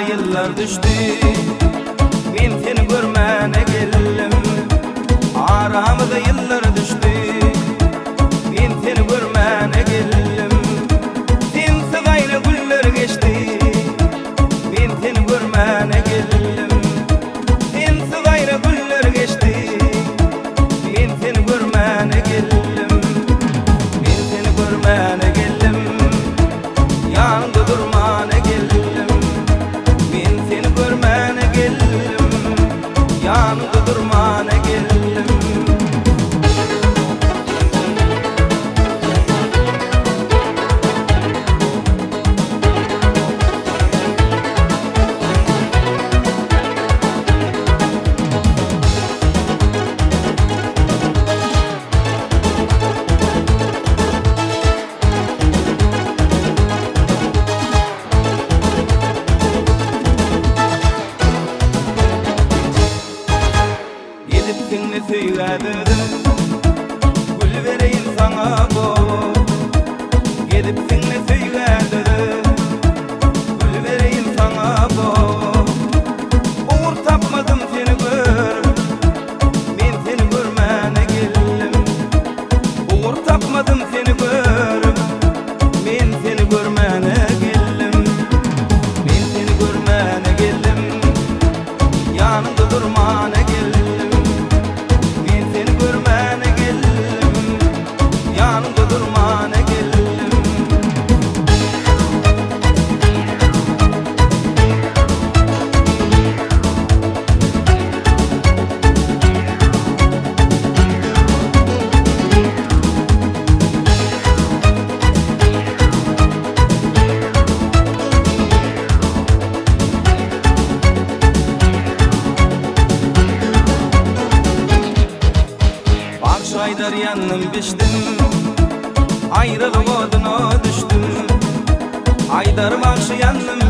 yıllar düştü, men seni görmene geldim. Aramıza yıllar düştü, men seni görmene geldim. Sensiz ayna günler geçti, men seni görmene geldim. Sensiz ayna günler geçti, men seni görmene geldim. Men seni görmene geldim, yanında durmana geldim. Men seni görmene geldim, yanında durmana geldim. Seni söyledim, gül vereyim sana bu. Gidip seni söyledim, gül vereyim sana bu. Uğur tapmadım seni gör, men seni görmene geldim. Uğur tapmadım seni gör, men seni görmene geldim. Men seni görmene geldim, yanında durmana geldim. Aydar yanım biçtim, ayrılık oduna düştüm. Aydar bakşı yanım